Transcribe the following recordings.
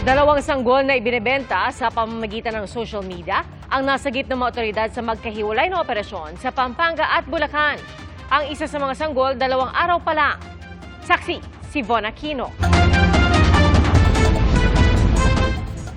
Dalawang sanggol na ibinebenta sa pamamagitan ng social media ang nasagip ng mga otoridad sa magkahiwalay na operasyon sa Pampanga at Bulacan. Ang isa sa mga sanggol, 2 araw pa lang. Saksi, si Von Aquino.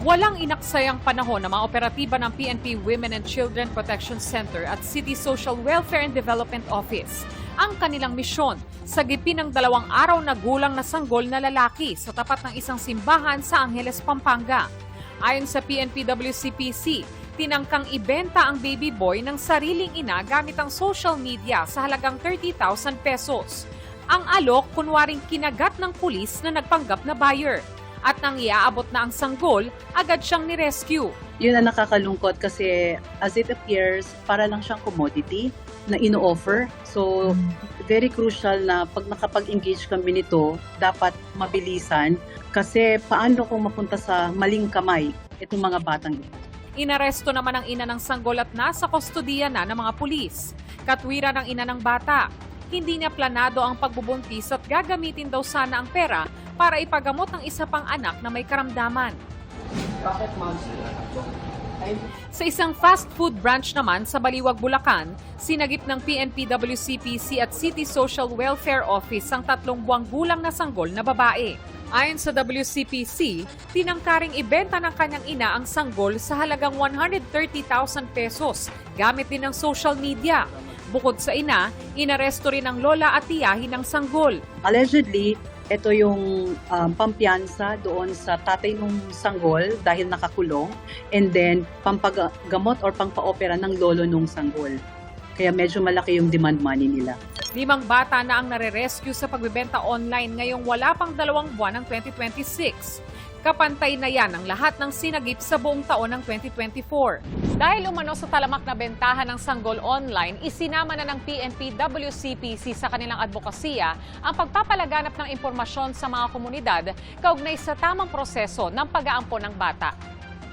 Walang inaksayang panahon ng mga operatiba ng PNP Women and Children Protection Center at City Social Welfare and Development Office. Ang kanilang misyon, sagipin ng 2 araw na gulang na sanggol na lalaki sa tapat ng isang simbahan sa Angeles, Pampanga. Ayon sa PNP-WCPC, tinangkang ibenta ang baby boy ng sariling ina gamit ang social media sa halagang 30,000 pesos. Ang alok, kunwaring kinagat ng pulis na nagpanggap na buyer. At nang iaabot na ang sanggol, agad siyang ni-rescue. Yun ang nakakalungkot kasi as it appears, para lang siyang commodity na ino-offer. So, very crucial na pag nakapag-engage kami nito, dapat mabilisan. Kasi paano kung mapunta sa maling kamay itong mga batang ito? Inaresto naman ang ina ng sanggol at nasa kustodiya na ng mga pulis. Katwiran ng ina ng bata. Hindi niya planado ang pagbubuntis at gagamitin daw sana ang pera para ipagamot ang isa pang anak na may karamdaman. Bakit, ma'am? Sa isang fast food branch naman sa Baliwag, Bulacan, sinagip ng PNP-WCPC at City Social Welfare Office ang 3 buwang gulang na sanggol na babae. Ayon sa WCPC, tinangkaring ibenta ng kanyang ina ang sanggol sa halagang 130,000 pesos gamit din ng social media. Bukod sa ina, inaresto rin ang lola at tiyahin ng sanggol. Allegedly, ito yung pampiyansa doon sa tatay ng sanggol dahil nakakulong, and then pampagamot or pangpa-opera ng lolo ng sanggol. Kaya medyo malaki yung demand money nila. 5 bata na ang nare-rescue sa pagbebenta online ngayong wala pang 2 buwan ng 2026. Kapantay na yan ang lahat ng sinagip sa buong taon ng 2024. Dahil umano sa talamak na bentahan ng sanggol online, isinama na ng PNP-WCPC sa kanilang advokasya ang pagpapalaganap ng impormasyon sa mga komunidad kaugnay sa tamang proseso ng pag-aampon ng bata.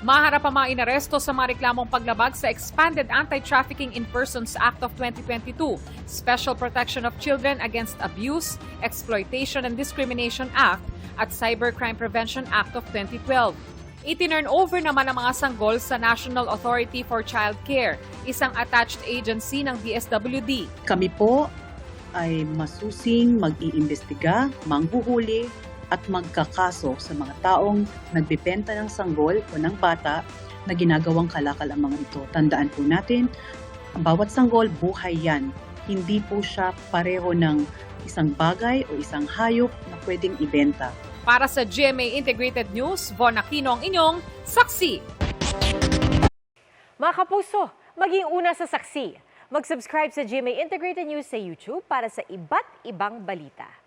Maharap ang mga inaresto sa mga reklamong paglabag sa Expanded Anti-Trafficking in Persons Act of 2022, Special Protection of Children Against Abuse, Exploitation and Discrimination Act, at Cybercrime Prevention Act of 2012. Itinurn over naman ang mga sanggol sa National Authority for Child Care, isang attached agency ng DSWD. Kami po ay masusing mag-iimbestiga, manghuhuli, at magkakaso sa mga taong nagbebenta ng sanggol o ng bata na ginagawang kalakal ang mga ito. Tandaan po natin, ang bawat sanggol, buhay yan. Hindi po siya pareho ng isang bagay o isang hayop na pwedeng ibenta. Para sa GMA Integrated News, Von Aquino ang inyong saksi. Mga kapuso, maging una sa saksi. Mag-subscribe sa GMA Integrated News sa YouTube para sa iba't ibang balita.